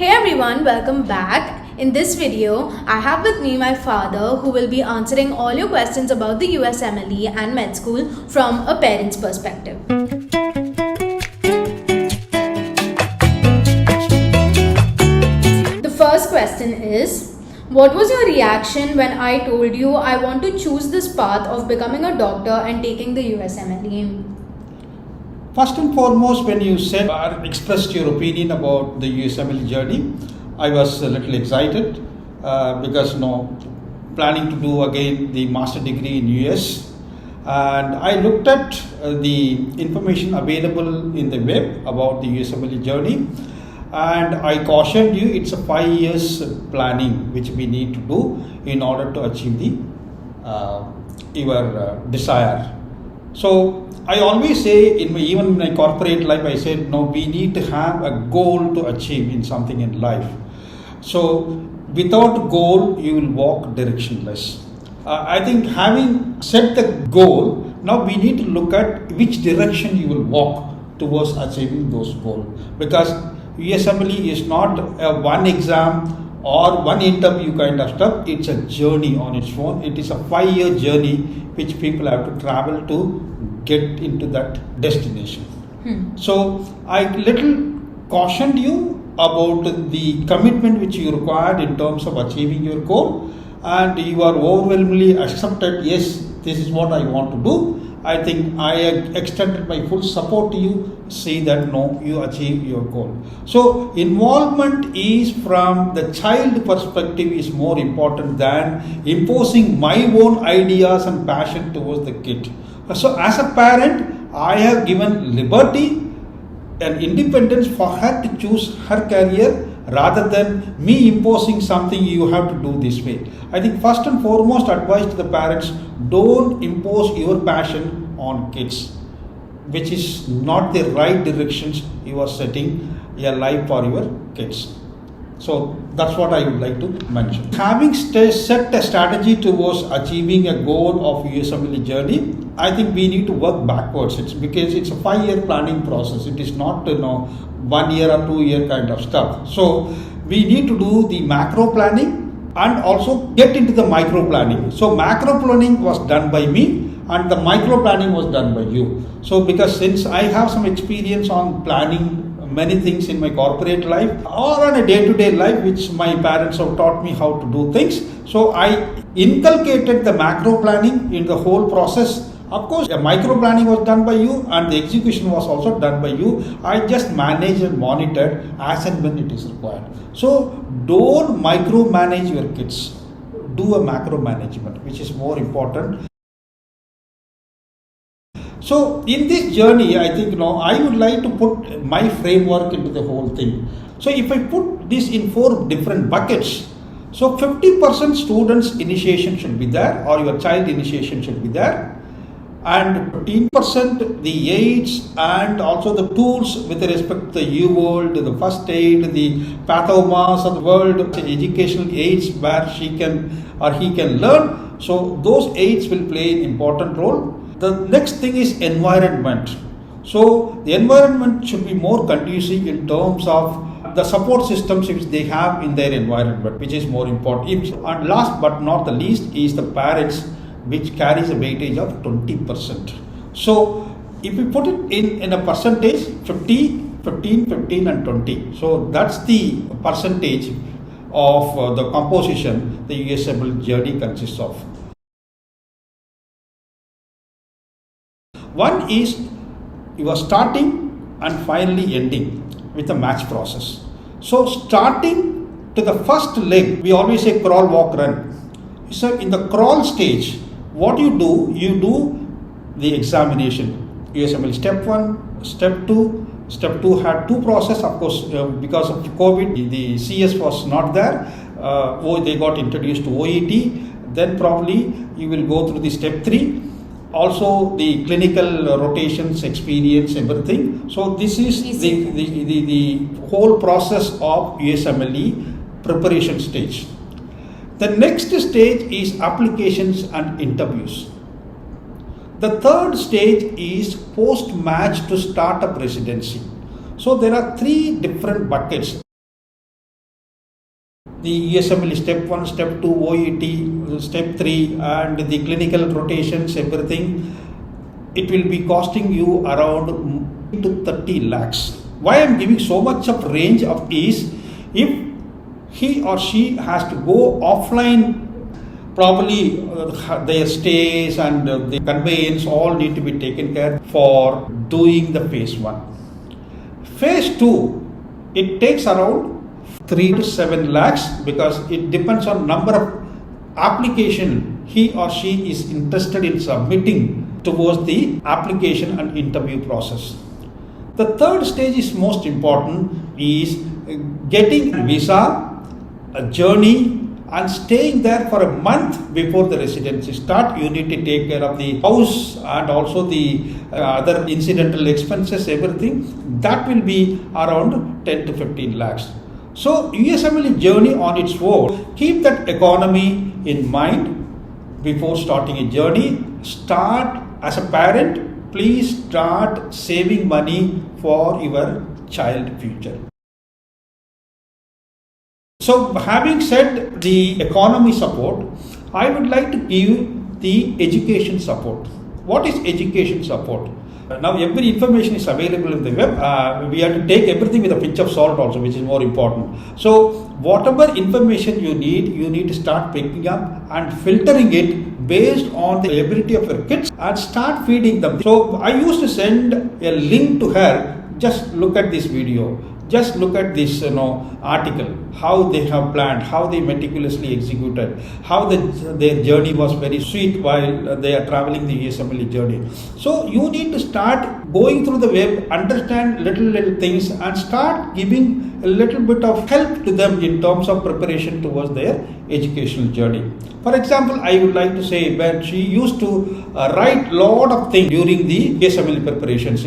Hey everyone, welcome back. In this video, I have with me my father who will be answering all your questions about the USMLE and med school from a parent's perspective. The first question is, what was your reaction when I told you I want to choose this path of becoming a doctor and taking the USMLE? First and foremost, when you said or expressed your opinion about the USMLE journey, I was a little excited because planning to do again the master degree in US, and I looked at the information available in the web about the USMLE journey, and I cautioned you it's a 5 years planning which we need to do in order to achieve your desire. So I always say even in my corporate life, I said, no, we need to have a goal to achieve in something in life. So without goal, you will walk directionless. I think having set the goal, now we need to look at which direction you will walk towards achieving those goals. Because USMLE is not a one exam or one interview kind of stuff. It's a journey on its own. It is a 5-year journey which people have to travel to get into that destination. So I little cautioned you about the commitment which you required in terms of achieving your goal, and you are overwhelmingly accepted, yes, this is what I want to do. I think I extended my full support to you, say that no, you achieve your goal. So involvement is from the child perspective is more important than imposing my own ideas and passion towards the kid. So as a parent, I have given liberty and independence for her to choose her career rather than me imposing something you have to do this way. I think first and foremost advice to the parents, don't impose your passion on kids, which is not the right directions you are setting your life for your kids. So that's what I would like to mention. Having set a strategy towards achieving a goal of USMLE journey, I think we need to work backwards. It's because it's a 5-year planning process. It is not 1 year or 2 year kind of stuff. So we need to do the macro planning and also get into the micro planning. So macro planning was done by me and the micro planning was done by you. So because since I have some experience on planning many things in my corporate life or on a day-to-day life, which my parents have taught me how to do things. So I inculcated the macro planning in the whole process. Of course, the micro planning was done by you and the execution was also done by you. I just managed and monitored as and when it is required. So don't micromanage your kids. Do a macro management, which is more important. So in this journey, I think I would like to put my framework into the whole thing. So if I put this in 4 different buckets, so 50% students initiation should be there, or your child initiation should be there, and 15% the aids and also the tools with respect to the U-World, the first aid, the pathomas of the world, the educational aids where she can or he can learn. So those aids will play an important role. The next thing is environment. So the environment should be more conducive in terms of the support systems which they have in their environment, which is more important. And last but not the least is the parents, which carries a weightage of 20%. So if we put it in a percentage, 50, 15, 15 and 20. So that's the percentage of the composition the USMLE journey consists of. One is you are starting and finally ending with a match process. So starting to the first leg, we always say crawl, walk, run. So in the crawl stage, what you do the examination. USMLE Step 1, Step 2. Step 2 had 2 processes, of course, because of COVID, the CS was not there. They got introduced to OET. Then probably you will go through the Step 3. Also the clinical rotations, experience, everything. So this is the whole process of USMLE preparation stage. The next stage is applications and interviews. The third stage is post-match to start up residency. So there are 3 different buckets. the USMLE Step 1, Step 2, OET, Step 3 and the clinical rotations, everything, it will be costing you around to 30 lakhs. Why I am giving so much of range of is, if he or she has to go offline, probably their stays and the conveyance all need to be taken care for doing the phase 1. Phase 2, it takes around 3 to 7 lakhs because it depends on number of application he or she is interested in submitting towards the application and interview process. The third stage is most important, is getting visa, a journey and staying there for a month before the residency start. You need to take care of the house and also the other incidental expenses, everything. That will be around 10 to 15 lakhs. So USMLE journey on its own, keep that economy in mind before starting a journey. Start as a parent, please start saving money for your child future. So having said the economy support, I would like to give the education support. What is education support? Now every information is available in the web. We have to take everything with a pinch of salt also, which is more important. So whatever information you need to start picking up and filtering it based on the ability of your kids and start feeding them. So I used to send a link to her, just look at this video. Just look at this article, how they have planned, how they meticulously executed, how their journey was very sweet while they are traveling the USMLE journey. So you need to start going through the web, understand little things and start giving a little bit of help to them in terms of preparation towards their educational journey. For example, I would like to say that she used to write lot of things during the USMLE preparations.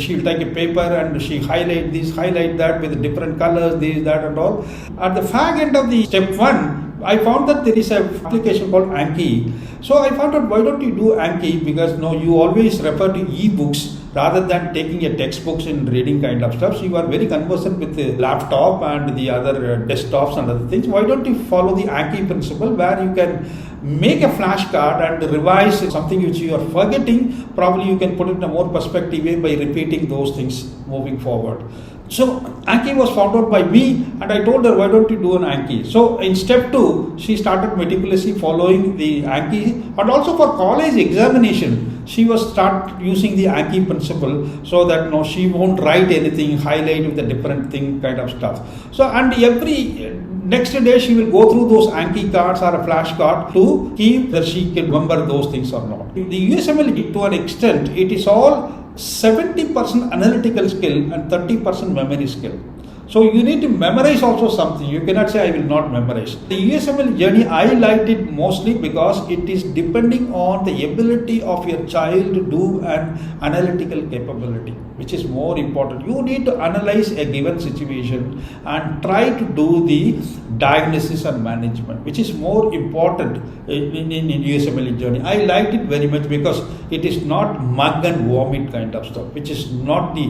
She will take a paper and she highlight this, highlight that with different colors, this, that and all. At the fag end of the step 1, I found that there is an application called Anki. So I found out, why don't you do Anki? Because you always refer to e-books rather than taking a textbooks and reading kind of stuff. So you are very conversant with the laptop and the other desktops and other things. Why don't you follow the Anki principle, where you can make a flashcard and revise something which you are forgetting? Probably you can put it in a more perspective way by repeating those things moving forward. So Anki was found out by me and I told her, why don't you do an Anki? So in step 2, she started meticulously following the Anki, and also for college examination, she was start using the Anki principle so that she won't write anything, highlight with a different thing kind of stuff. So and every next day she will go through those Anki cards or a flashcard to keep that she can remember those things or not. The USMLE, to an extent, it is all 70% analytical skill and 30% memory skill. So you need to memorize also something. You cannot say I will not memorize. The USMLE journey, I liked it mostly because it is depending on the ability of your child to do an analytical capability, which is more important. You need to analyze a given situation and try to do the diagnosis and management, which is more important in USMLE journey. I liked it very much because it is not mug and vomit kind of stuff, which is not the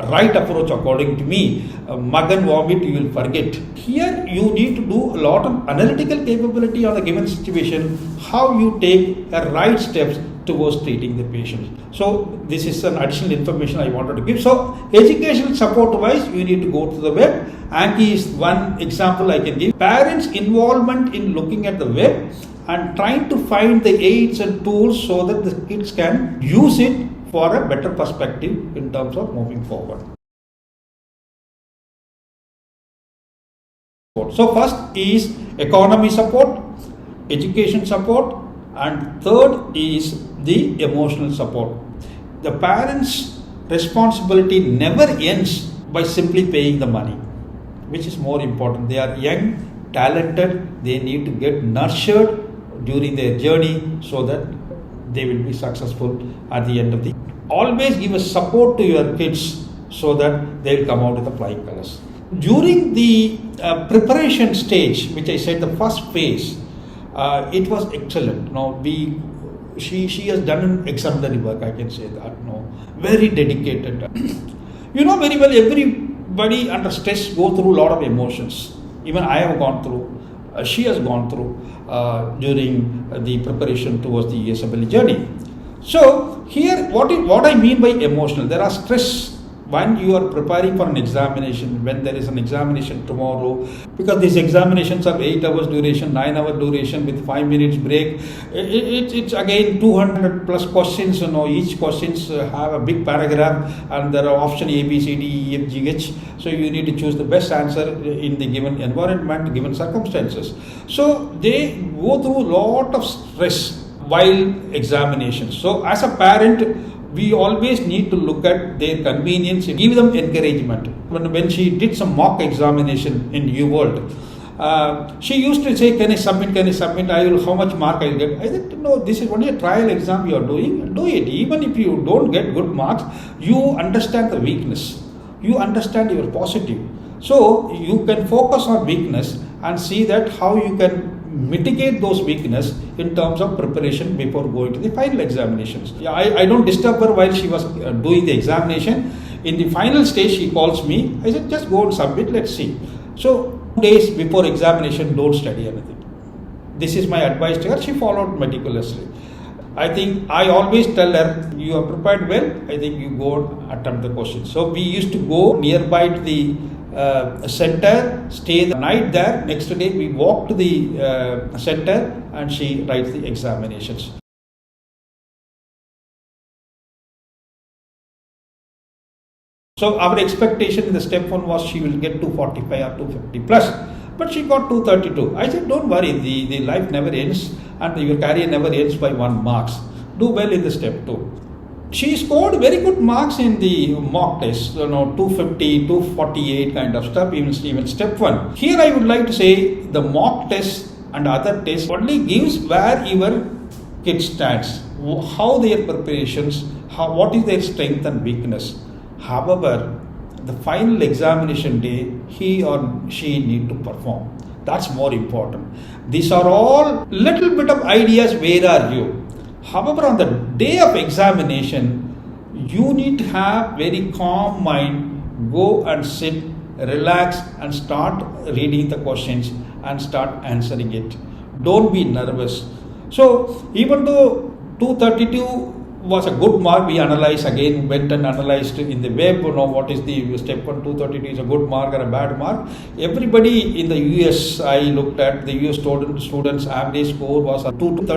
right approach according to me. Mug and vomit you will forget. Here you need to do a lot of analytical capability on a given situation, how you take the right steps towards treating the patient. So this is an additional information I wanted to give. So educational support wise, you need to go to the web. Anki is one example I can give. Parents' involvement in looking at the web and trying to find the aids and tools so that the kids can use it for a better perspective in terms of moving forward. So first is economy support, education support, and third is the emotional support. The parents' responsibility never ends by simply paying the money, which is more important. They are young, talented, they need to get nurtured during their journey so that they will be successful at the end of the. Always give a support to your kids so that they will come out with the flying colors. During the preparation stage, which I said the first phase, it was excellent. She has done an exemplary work, I can say that. Very dedicated. You know very well, everybody under stress go through a lot of emotions. Even I have gone through, she has gone through during the preparation towards the USMLE journey. So here, what I mean by emotional, there are stress when you are preparing for an examination, when there is an examination tomorrow, because these examinations are 8 hours duration, 9-hour duration with 5 minutes break. It's again 200 plus questions. Each questions have a big paragraph, and there are option A, B, C, D, E, F, G, H. So you need to choose the best answer in the given environment, given circumstances. So they go through a lot of stress while examinations. So as a parent, we always need to look at their convenience and give them encouragement. When she did some mock examination in UWorld, she used to say, can I submit, how much mark I will get? I said, no, this is only a trial exam you are doing, do it. Even if you don't get good marks, you understand the weakness, you understand your positive. So you can focus on weakness and see that how you can mitigate those weaknesses in terms of preparation before going to the final examinations. I don't disturb her while she was doing the examination. In the final stage, she calls me. I said, just go and submit, let's see. So 2 days before examination, don't study anything. This is my advice to her. She followed meticulously. I think I always tell her, you are prepared well, I think you go and attempt the questions. So we used to go nearby to the center, stay the night there. Next day we walk to the center and she writes the examinations. So our expectation in the step 1 was she will get 245 or 250 plus, but she got 232. I said, don't worry, the life never ends and your career never ends by 1 marks. Do well in the step 2. She scored very good marks in the mock test, 250, 248 kind of stuff, even step 1. Here I would like to say the mock test and other tests only gives where your kid stands, how their preparations, what is their strength and weakness. However, the final examination day, he or she need to perform. That's more important. These are all little bit of ideas, where are you? However, on the day of examination, you need to have very calm mind, go and sit, relax and start reading the questions and start answering it. Don't be nervous. So even though 232 was a good mark, we analyzed again, went and analyzed in the web, what is the step 1, 232 is a good mark or a bad mark. Everybody in the US, I looked at the US students average score was a 230.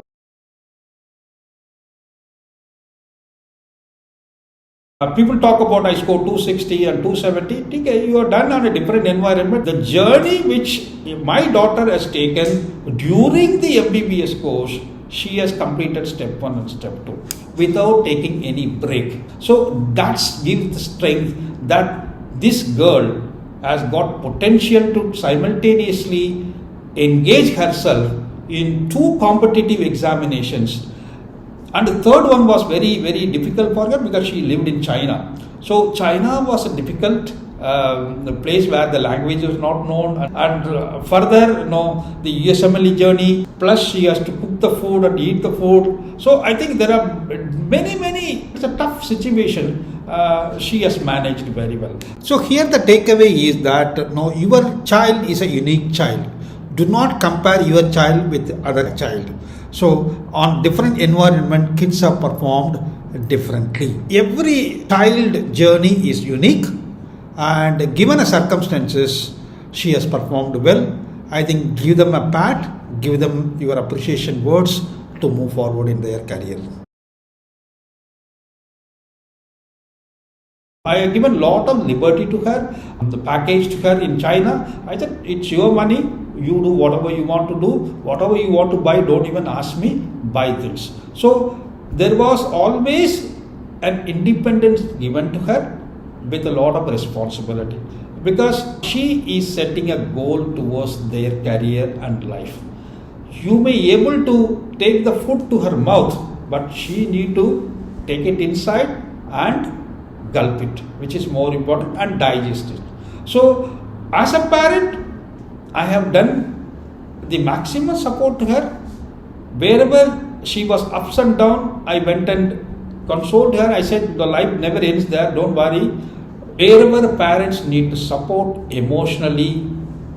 People talk about I scored 260 and 270. Okay, you are done on a different environment. The journey which my daughter has taken during the MBBS course, she has completed step 1 and step 2 without taking any break. So that gives the strength that this girl has got potential to simultaneously engage herself in 2 competitive examinations. And the third one was very, very difficult for her because she lived in China. So China was a difficult place where the language was not known. And further, the USMLE journey, plus she has to cook the food and eat the food. So I think there are many, it's a tough situation. She has managed very well. So here the takeaway is that your child is a unique child. Do not compare your child with other child. So on different environment, kids have performed differently. Every child journey is unique, and given the circumstances, she has performed well. I think give them a pat, give them your appreciation words to move forward in their career. I have given a lot of liberty to her, the package to her in China. I said, it's your money. You do whatever you want to do, whatever you want to buy, don't even ask me, buy things. So there was always an independence given to her with a lot of responsibility, because she is setting a goal towards their career and life. You may be able to take the food to her mouth, but she need to take it inside and gulp it, which is more important, and digest it. So as a parent, I have done the maximum support to her. Wherever she was ups and down, I went and consoled her. I said, the life never ends there, don't worry. Wherever parents need to support emotionally,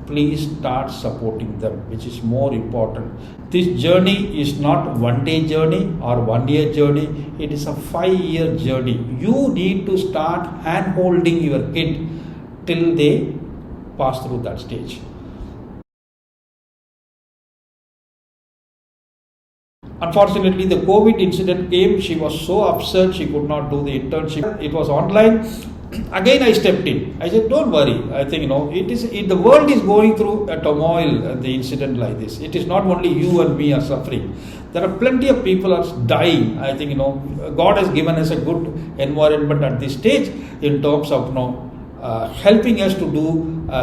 please start supporting them, which is more important. This journey is not one day journey or 1 year journey, it is a 5-year journey. You need to start hand holding your kid till they pass through that stage. Unfortunately, the COVID incident came. She was so upset she could not do the internship. It was online. Again, I stepped in. I said, "Don't worry. I think the world is going through a turmoil. The incident like this. It is not only you and me are suffering. There are plenty of people are dying. I think God has given us a good environment at this stage in terms of helping us to do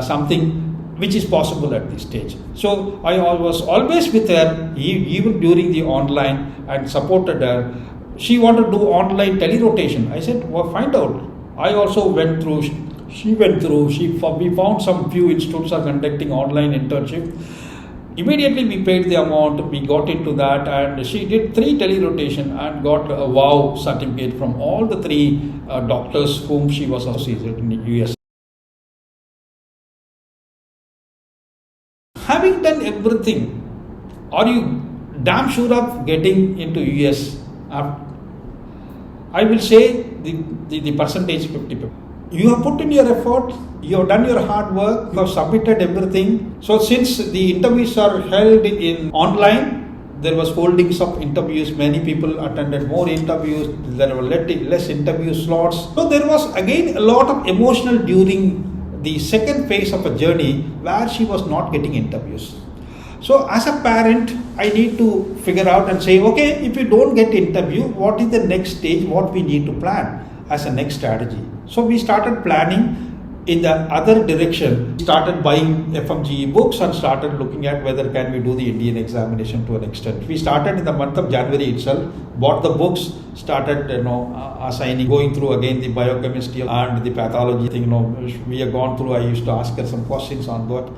something which is possible at this stage." So I was always with her, even during the online, and supported her. She wanted to do online tele-rotation. I said, "Well, find out." I also went through, she went through, we found some few institutes are conducting online internship. Immediately we paid the amount, we got into that, and she did 3 tele-rotation and got a wow certificate from all the 3 doctors whom she was associated in the US. Having done everything, are you damn sure of getting into US? I will say the percentage 50%. You have put in your effort, you have done your hard work, you have submitted everything. So since the interviews are held in online, there was holdings of interviews, many people attended more interviews, there were less interview slots. So there was again a lot of emotional during the second phase of a journey where she was not getting interviews. So as a parent, I need to figure out and say, okay, if you don't get interview, what is the next stage, what we need to plan as a next strategy. So we started planning in the other direction. We started buying FMGE books and started looking at whether can we do the Indian examination to an extent. We started in the month of January itself, bought the books, started assigning, going through again the biochemistry and the pathology thing. We have gone through. I used to ask her some questions on that.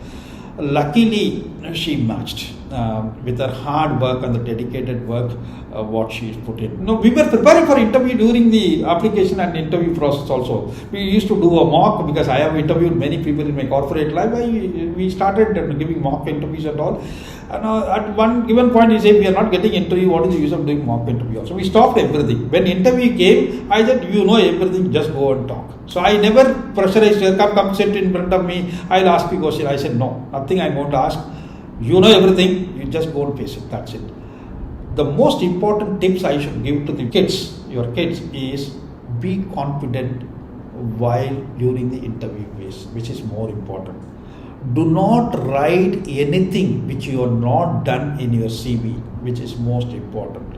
Luckily, she matched with her hard work and the dedicated work what she put in. We were preparing for interview during the application and interview process also. We used to do a mock because I have interviewed many people in my corporate life. We started giving mock interviews and all. And at one given point, he said, "We are not getting interview. What is the use of doing mock interview?" So we stopped everything. When interview came, I said, "You know everything, just go and talk." So I never pressurized her, come sit in front of me, I'll ask you question. I said, "No, nothing I'm going to ask. You know everything, you just go and face it, that's it." The most important tips I should give to the kids, your kids, is be confident while during the interview phase, which is more important. Do not write anything which you have not done in your CV, which is most important.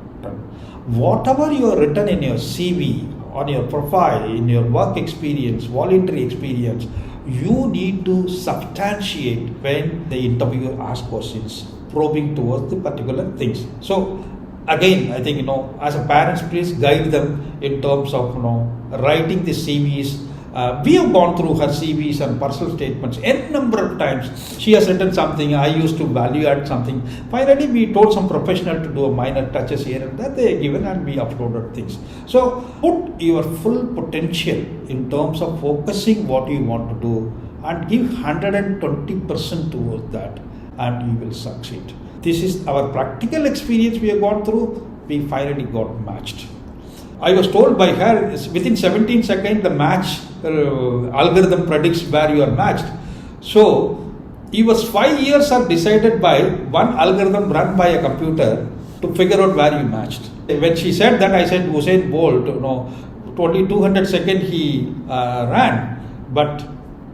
Whatever you have written in your CV, on your profile, in your work experience, voluntary experience, you need to substantiate when the interviewer asks questions, probing towards the particular things. So again, I think, as a parents, please guide them in terms of, writing the CVs. We have gone through her CVs and personal statements n number of times. She has written something, I used to value add something. Finally, we told some professional to do a minor touches here and there, they given, and we uploaded things. So put your full potential in terms of focusing what you want to do and give 120% towards that, and you will succeed. This is our practical experience we have gone through. We finally got matched. I was told by her, within 17 seconds, the match algorithm predicts where you are matched. So, it was 5 years are decided by one algorithm run by a computer to figure out where you matched. When she said that, I said, Usain Bolt, only 200 seconds he ran, but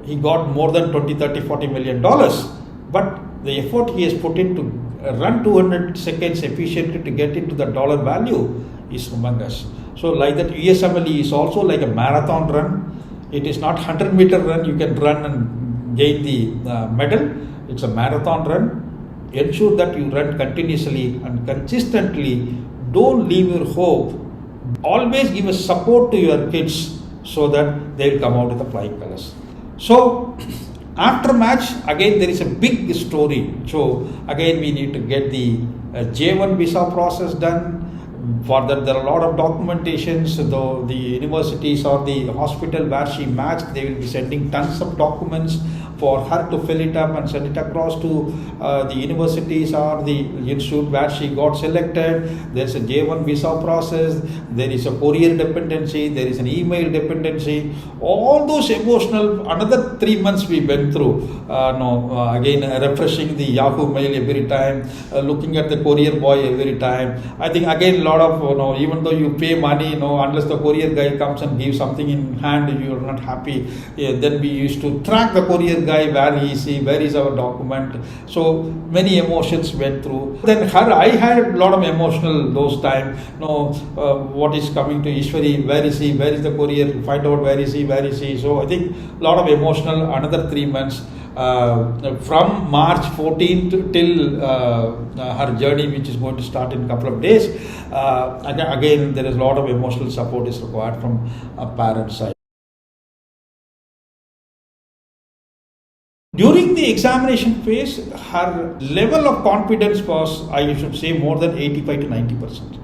he got more than 20, 30, 40 million dollars. But the effort he has put in to run 200 seconds efficiently to get into the dollar value is humongous. So like that, USMLE is also like a marathon run. It is not 100-meter run, you can run and gain the medal. It's a marathon run. Ensure that you run continuously and consistently. Don't leave your hope. Always give a support to your kids so that they will come out with the flying colors. So after match, again there is a big story. So again we need to get the J1 visa process done. For that, there are a lot of documentations. Though the universities or the hospital where she matched, they will be sending tons of documents for her to fill it up and send it across to the universities or the institute where she got selected. There's a J1 visa process, there is a courier dependency, there is an email dependency. All those emotional, another 3 months we went through. Again, refreshing the Yahoo mail every time, looking at the courier boy every time. I think again a lot of, even though you pay money, unless the courier guy comes and gives something in hand, you are not happy. Then we used to track the courier guy, where is our document. So many emotions went through. Then I had a lot of emotional those time. What is coming to Ishwari? Where is he? Where is the courier? Find out where is he? Where is he? So I think a lot of emotional. Another 3 months. From March 14th till her journey, which is going to start in a couple of days. Again, there is a lot of emotional support is required from a parent's side. During the examination phase, her level of confidence was, I should say, more than 85 to 90%.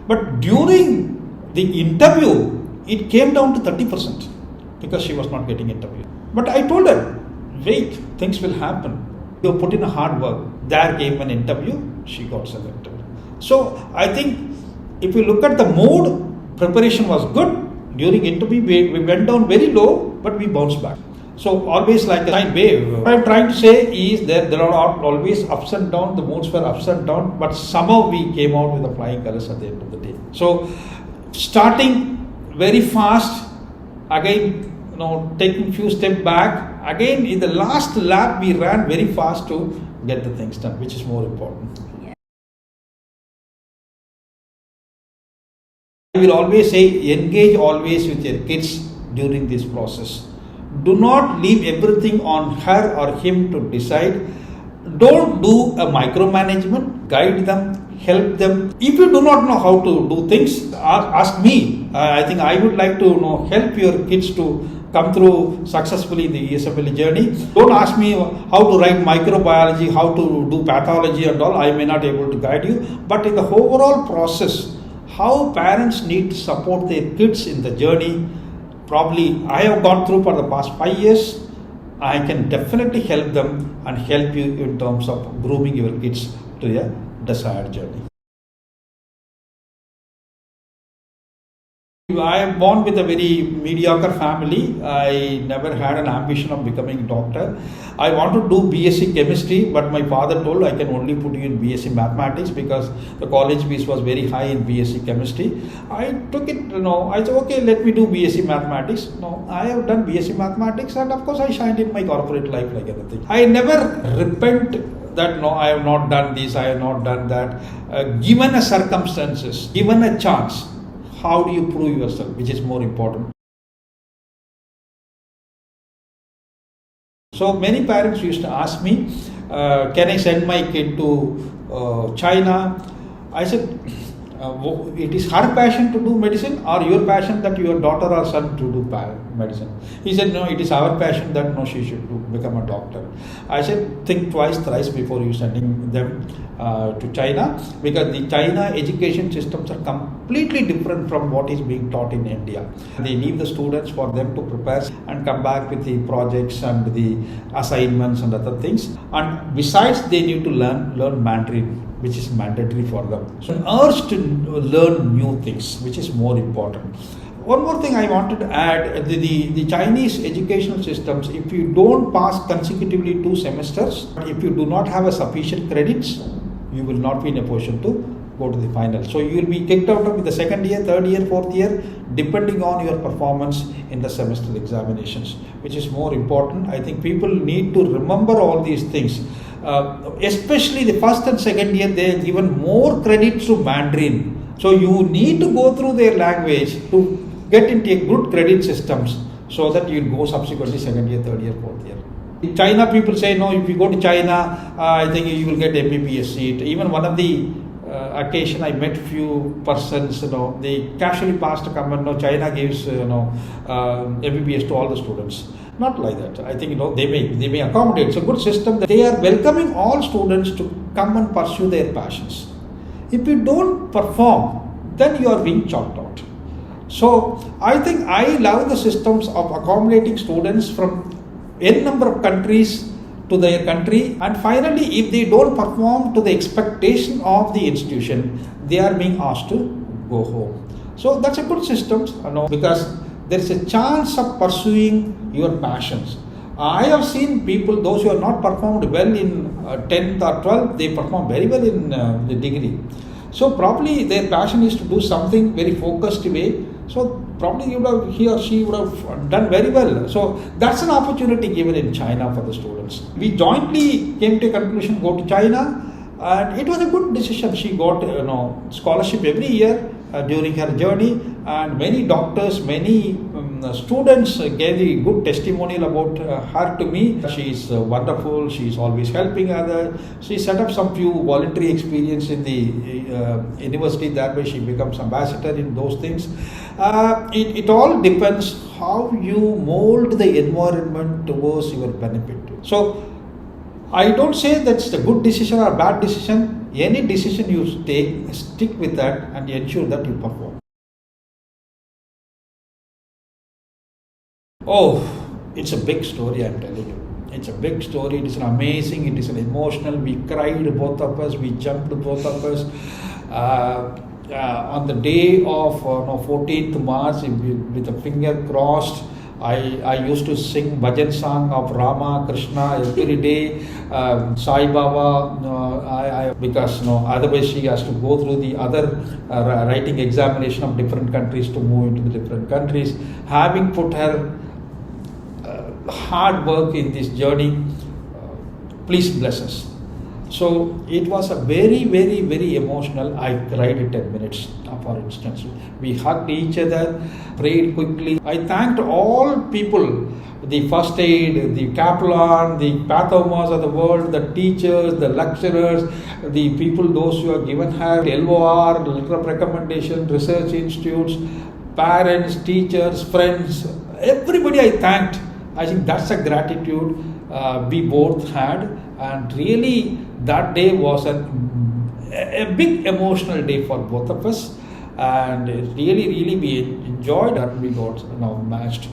But during the interview, it came down to 30% because she was not getting interviewed. But I told her, wait, things will happen. You put in a hard work. There came an interview, she got selected. So I think if you look at the mood, preparation was good. During interview, we went down very low, but we bounced back. So always like a sine wave. What I'm trying to say is that there are always ups and downs, the moods were ups and downs, but somehow we came out with the flying colors at the end of the day. So starting very fast, again, taking few steps back, again in the last lap we ran very fast to get the things done, which is more important. I will always say, engage always with your kids during this process. Do not leave everything on her or him to decide. Don't do a micromanagement. Guide them, help them. If you do not know how to do things, ask me. I think I would like to help your kids to come through successfully the USMLE journey. Don't ask me how to write microbiology, how to do pathology and all. I may not be able to guide you. But in the overall process, how parents need to support their kids in the journey, probably I have gone through for the past 5 years. I can definitely help them and help you in terms of grooming your kids to a desired journey. I am born with a very mediocre family. I never had an ambition of becoming a doctor. I want to do BSc chemistry, but my father told I can only put you in BSc mathematics because the college fees was very high in BSc chemistry. I took it, I said, okay, let me do BSc mathematics. I have done BSc mathematics and of course I shined in my corporate life like anything. I never repent that I have not done this, I have not done that. Given a circumstances, given a chance, how do you prove yourself, which is more important. So many parents used to ask me, can I send my kid to China? I said, it is her passion to do medicine or your passion that your daughter or son to do medicine? He said, no, it is our passion that she should become a doctor. I said, think twice, thrice before you sending them to China, because the China education systems are completely different from what is being taught in India. They leave the students for them to prepare and come back with the projects and the assignments and other things. And besides, they need to learn Mandarin, which is mandatory for them. So urge to learn new things, which is more important. One more thing I wanted to add, the Chinese educational systems, if you don't pass consecutively 2 semesters, if you do not have a sufficient credits, you will not be in a position to go to the final. So you will be kicked out of the second year, third year, fourth year, depending on your performance in the semester examinations, which is more important. I think people need to remember all these things. Especially the first and second year, they are given more credit to Mandarin. So you need to go through their language to get into a good credit systems so that you go subsequently second year, third year, fourth year. In China, people say, no, if you go to China, I think you will get MBBS seat. Even one of the occasion I met few persons, they casually passed a comment, China gives, MBBS to all the students. Not like that. I think they may accommodate. It's a good system. They are welcoming all students to come and pursue their passions. If you don't perform, then you are being chalked out. So I think I love the systems of accommodating students from n number of countries to their country, and finally if they don't perform to the expectation of the institution, they are being asked to go home. So that's a good system, because there is a chance of pursuing your passions. I have seen people, those who have not performed well in 10th or 12th, they perform very well in the degree. So probably their passion is to do something very focused way. So probably he or she would have done very well. So that's an opportunity given in China for the students. We jointly came to a conclusion, go to China, and it was a good decision. She got scholarship every year during her journey, and many doctors, many students gave a good testimonial about her to me. She is wonderful. She is always helping others. She set up some few voluntary experience in the university. That way she becomes ambassador in those things. It all depends how you mold the environment towards your benefit. So I don't say that's a good decision or a bad decision. Any decision you take, stick with that and ensure that you perform. Oh, it's a big story, I'm telling you. It's a big story. It is an amazing, it is an emotional. We cried, both of us. We jumped, both of us. On the day of 14th March, with a finger crossed, I used to sing bhajan song of Rama, Krishna every day, Sai Baba, because otherwise she has to go through the other writing examination of different countries to move into the different countries. Having put her hard work in this journey, please bless us. So it was a very, very, very emotional. I cried in 10 minutes, for instance. We hugged each other, prayed quickly. I thanked all people, the first aid, the kaplan, the pathomas of the world, the teachers, the lecturers, the people, those who have given her LOR, letter of recommendation, research institutes, parents, teachers, friends, everybody I thanked. I think that's a gratitude we both had, and really that day was a big emotional day for both of us, and really we enjoyed and we got matched.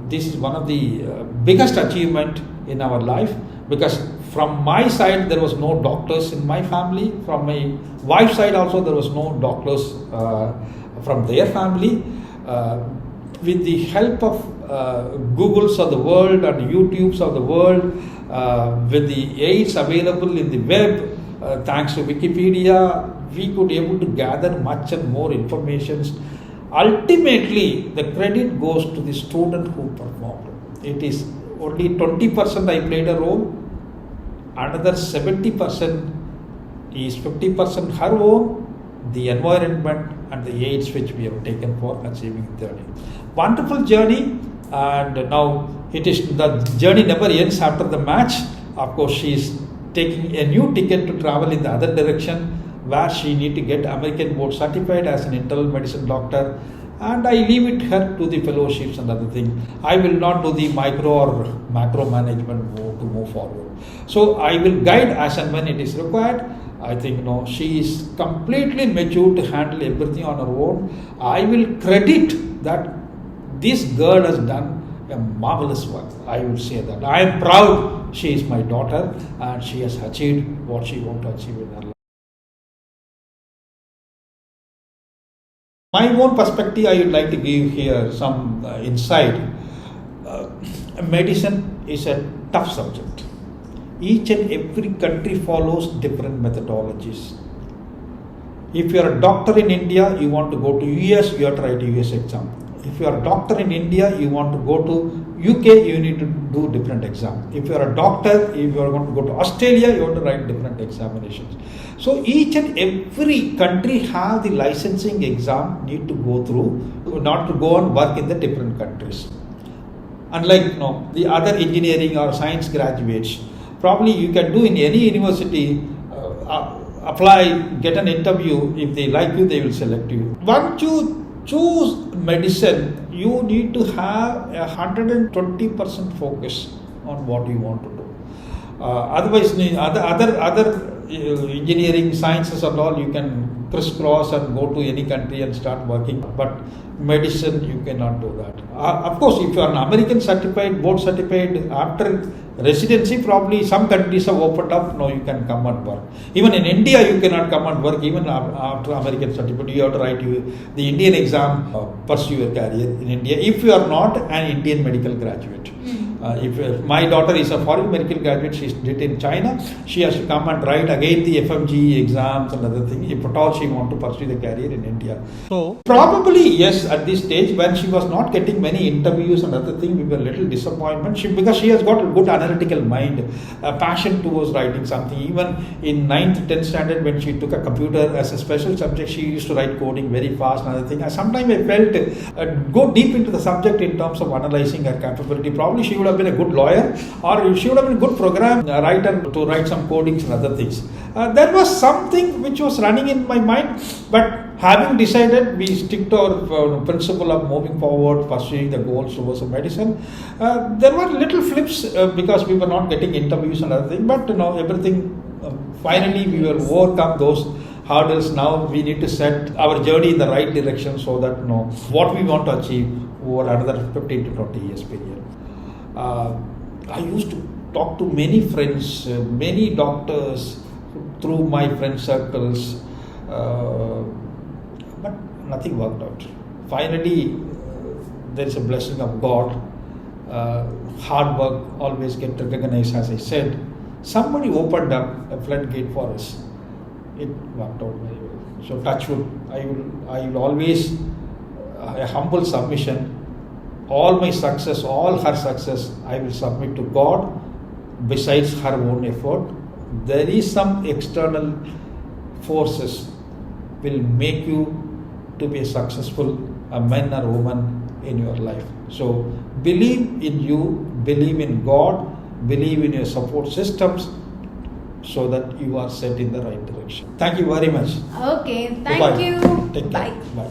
This is one of the biggest achievement in our life, because from my side there was no doctors in my family. From my wife's side also there was no doctors from their family. With the help of Googles of the world and YouTubes of the world, with the aids available in the web, thanks to Wikipedia, we could able to gather much and more information. Ultimately, the credit goes to the student who performed. It is only 20% I played a role, another 70% is 50% her own, the environment and the aids which we have taken for achieving the journey. Wonderful journey, and now it is, the journey never ends after the match. Of course, she is taking a new ticket to travel in the other direction, where she need to get American board certified as an internal medicine doctor, and I leave it her to the fellowships and other thing. I will not do the micro or macro management to move forward. So I will guide as and when it is required. I think she is completely mature to handle everything on her own. I will credit that this girl has done a marvelous work. I will say that. I am proud she is my daughter and she has achieved what she wanted to achieve in her life. My own perspective, I would like to give here some insight. Medicine is a tough subject. Each and every country follows different methodologies. If you are a doctor in India, you want to go to US, you have to write a US exam. If you are a doctor in India, you want to go to UK, you need to do different exam. If you are a doctor, if you are going to go to Australia, you have to write different examinations. So each and every country have the licensing exam need to go through, not to go and work in the different countries. Unlike the other engineering or science graduates, probably you can do in any university, apply, get an interview. If they like you, they will select you. Once you choose medicine, you need to have 120% focus on what you want to do. Otherwise, other engineering, sciences and all, you can crisscross and go to any country and start working. But medicine, you cannot do that. Of course, if you are an American certified, board certified, after residency, probably some countries have opened up. No, you can come and work. Even in India, you cannot come and work. Even after American certificate, you have to write the Indian exam, pursue your career in India. If you are not an Indian medical graduate. If my daughter is a foreign medical graduate, she did in China, she has to come and write again the FMG exams and other things, if at all she want to pursue the career in India. So probably yes, at this stage when she was not getting many interviews and other things, we were a little disappointment, because she has got a good analytical mind, a passion towards writing something. Even in 9th, 10th standard, when she took a computer as a special subject, she used to write coding very fast and other thing. Sometimes I felt go deep into the subject in terms of analyzing her capability. Probably she would have been a good lawyer, or she would have been a good program writer to write some codings and other things. There was something which was running in my mind, but having decided we stick to our principle of moving forward, pursuing the goals towards medicine. There were little flips because we were not getting interviews and other things, but everything finally we will overcome those hurdles. Now we need to set our journey in the right direction so that what we want to achieve over another 15 to 20 years period. I used to talk to many friends, many doctors through my friend circles, but nothing worked out. Finally, there is a blessing of God. Hard work always gets recognized, as I said. Somebody opened up a floodgate for us. It worked out very well. So touch wood, I will always, a humble submission, all my success, all her success, I will submit to God besides her own effort. There is some external forces will make you to be a successful man or woman in your life. So believe in you, believe in God, believe in your support systems so that you are set in the right direction. Thank you very much. Okay, thank Bye-bye. you. Take care. Bye. Bye.